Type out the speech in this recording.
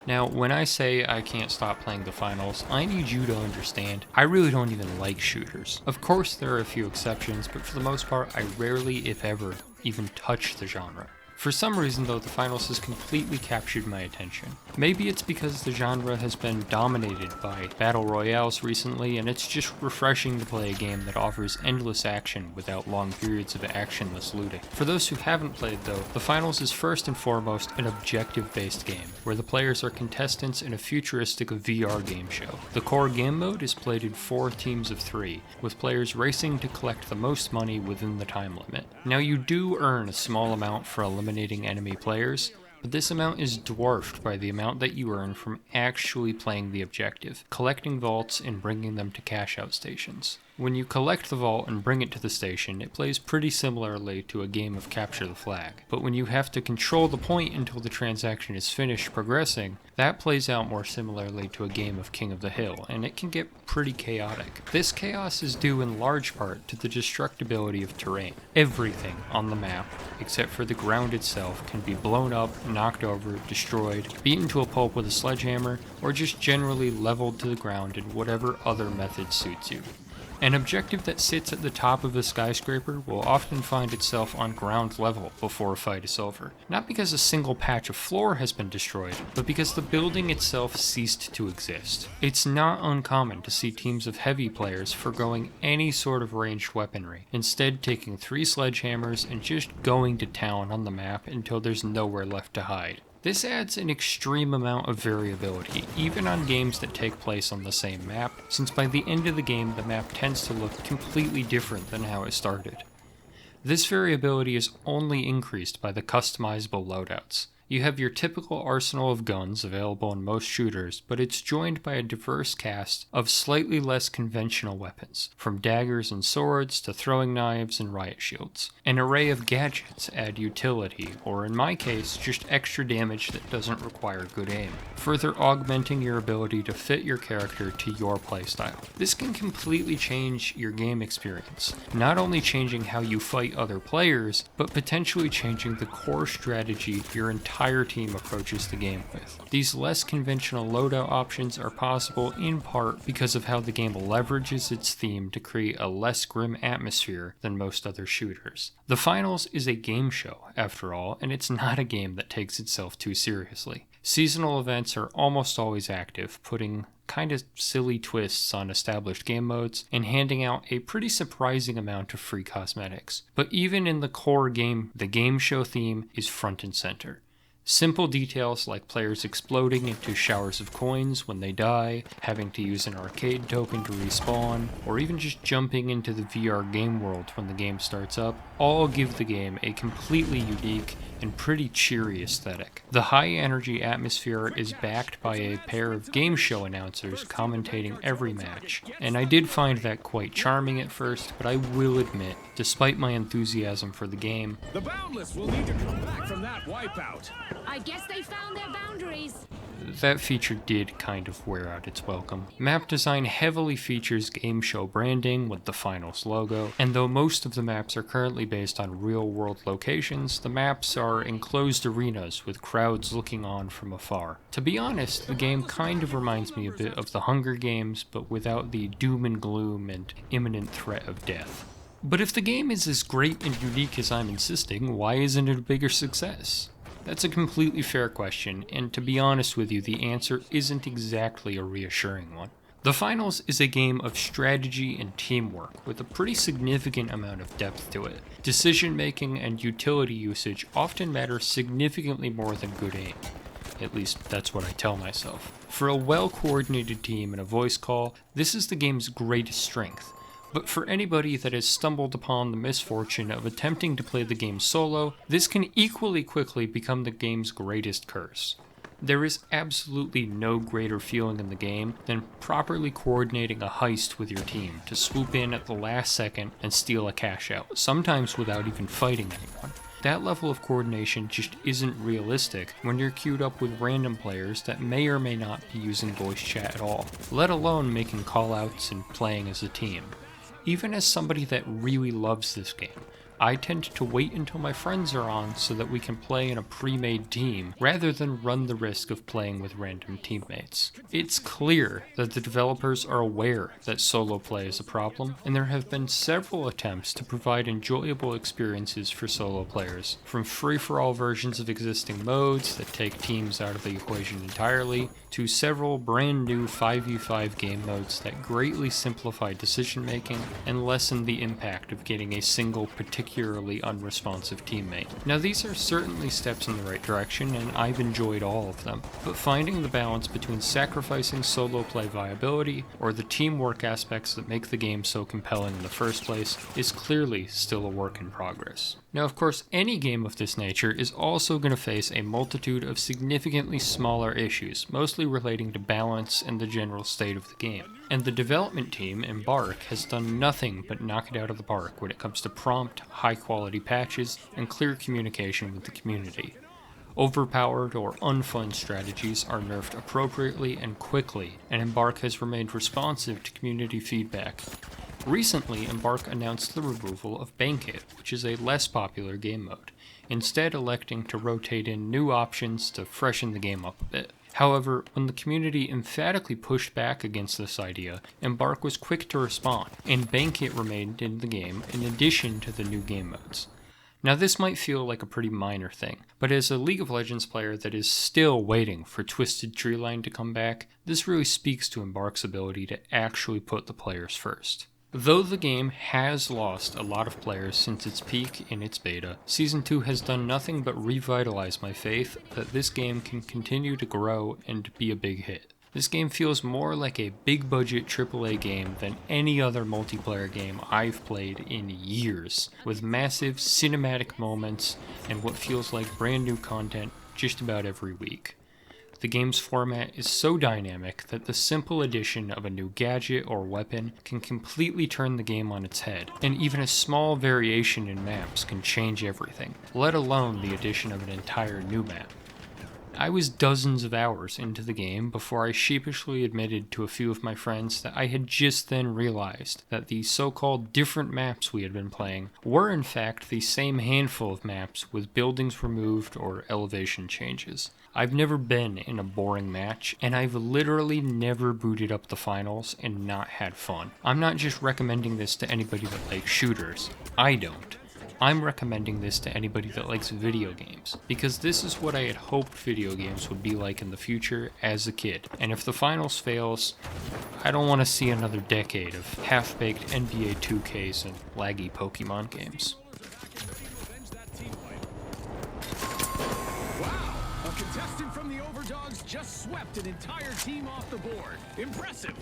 Now, when I say I can't stop playing the finals, I need you to understand I really don't even like shooters. Of course, there are a few exceptions, but for the most part, I rarely, if ever, even touch the genre. For some reason though, the finals has completely captured my attention. Maybe it's because the genre has been dominated by battle royales recently, and it's just refreshing to play a game that offers endless action without long periods of actionless looting. For those who haven't played though, the finals is first and foremost an objective-based game, where the players are contestants in a futuristic VR game show. The core game mode is played in 4 teams of 3, with players racing to collect the most money within the time limit. Now you do earn a small amount for eliminating enemy players, but this amount is dwarfed by the amount that you earn from actually playing the objective, collecting vaults and bringing them to cash out stations. When you collect the vault and bring it to the station, it plays pretty similarly to a game of capture the flag. But when you have to control the point until the transaction is finished progressing, that plays out more similarly to a game of King of the Hill, and it can get pretty chaotic. This chaos is due in large part to the destructibility of terrain. Everything on the map, except for the ground itself, can be blown up, knocked over, destroyed, beaten to a pulp with a sledgehammer, or just generally leveled to the ground in whatever other method suits you. An objective that sits at the top of a skyscraper will often find itself on ground level before a fight is over. Not because a single patch of floor has been destroyed, but because the building itself ceased to exist. It's not uncommon to see teams of heavy players forgoing any sort of ranged weaponry, instead taking 3 sledgehammers and just going to town on the map until there's nowhere left to hide. This adds an extreme amount of variability, even on games that take place on the same map, since by the end of the game the map tends to look completely different than how it started. This variability is only increased by the customizable loadouts. You have your typical arsenal of guns available in most shooters, but it's joined by a diverse cast of slightly less conventional weapons, from daggers and swords to throwing knives and riot shields. An array of gadgets add utility, or in my case, just extra damage that doesn't require good aim, further augmenting your ability to fit your character to your playstyle. This can completely change your game experience, not only changing how you fight other players, but potentially changing the core strategy your entire team approaches the game with. These less conventional loadout options are possible in part because of how the game leverages its theme to create a less grim atmosphere than most other shooters. The Finals is a game show, after all, and it's not a game that takes itself too seriously. Seasonal events are almost always active, putting kind of silly twists on established game modes and handing out a pretty surprising amount of free cosmetics. But even in the core game, the game show theme is front and center. Simple details like players exploding into showers of coins when they die, having to use an arcade token to respawn, or even just jumping into the VR game world when the game starts up, all give the game a completely unique and pretty cheery aesthetic. The high energy atmosphere is backed by a pair of game show announcers commentating every match, and I did find that quite charming at first, but I will admit, despite my enthusiasm for the game, The Boundless will need to come back from that wipeout. I guess they found their boundaries. that feature did kind of wear out its welcome. Map design heavily features game show branding with the Finals logo, and though most of the maps are currently based on real-world locations, the maps are enclosed arenas with crowds looking on from afar. To be honest, the game kind of reminds me a bit of the Hunger Games, but without the doom and gloom and imminent threat of death. But if the game is as great and unique as I'm insisting, why isn't it a bigger success? That's a completely fair question, and to be honest with you, the answer isn't exactly a reassuring one. The Finals is a game of strategy and teamwork with a pretty significant amount of depth to it. Decision making and utility usage often matter significantly more than good aim. At least that's what I tell myself. For a well-coordinated team and a voice call, this is the game's greatest strength. But for anybody that has stumbled upon the misfortune of attempting to play the game solo, this can equally quickly become the game's greatest curse. There is absolutely no greater feeling in the game than properly coordinating a heist with your team to swoop in at the last second and steal a cash out, sometimes without even fighting anyone. That level of coordination just isn't realistic when you're queued up with random players that may or may not be using voice chat at all, let alone making callouts and playing as a team. Even as somebody that really loves this game, I tend to wait until my friends are on so that we can play in a pre-made team, rather than run the risk of playing with random teammates. It's clear that the developers are aware that solo play is a problem, and there have been several attempts to provide enjoyable experiences for solo players, from free-for-all versions of existing modes that take teams out of the equation entirely, to several brand new 5v5 game modes that greatly simplify decision making and lessen the impact of getting a single particularly unresponsive teammate. Now these are certainly steps in the right direction, and I've enjoyed all of them, but finding the balance between sacrificing solo play viability or the teamwork aspects that make the game so compelling in the first place is clearly still a work in progress. Now of course, any game of this nature is also going to face a multitude of significantly smaller issues, mostly relating to balance and the general state of the game. And the development team, Embark, has done nothing but knock it out of the park when it comes to prompt, high-quality patches and clear communication with the community. Overpowered or unfun strategies are nerfed appropriately and quickly, and Embark has remained responsive to community feedback. Recently, Embark announced the removal of Bank It, which is a less popular game mode, instead electing to rotate in new options to freshen the game up a bit. However, when the community emphatically pushed back against this idea, Embark was quick to respond, and Bank It remained in the game in addition to the new game modes. Now this might feel like a pretty minor thing, but as a League of Legends player that is still waiting for Twisted Treeline to come back, this really speaks to Embark's ability to actually put the players first. Though the game has lost a lot of players since its peak in its beta, Season 2 has done nothing but revitalize my faith that this game can continue to grow and be a big hit. This game feels more like a big budget AAA game than any other multiplayer game I've played in years, with massive cinematic moments and what feels like brand new content just about every week. The game's format is so dynamic that the simple addition of a new gadget or weapon can completely turn the game on its head, and even a small variation in maps can change everything, let alone the addition of an entire new map. I was dozens of hours into the game before I sheepishly admitted to a few of my friends that I had just then realized that the so-called different maps we had been playing were in fact the same handful of maps with buildings removed or elevation changes. I've never been in a boring match, and I've literally never booted up the finals and not had fun. I'm not just recommending this to anybody that likes shooters. I don't. I'm recommending this to anybody that likes video games, because this is what I had hoped video games would be like in the future as a kid. And if the finals fails, I don't want to see another decade of half-baked NBA 2Ks and laggy Pokemon games. Wow! A contestant from the Overdogs just swept an entire team off the board. Impressive!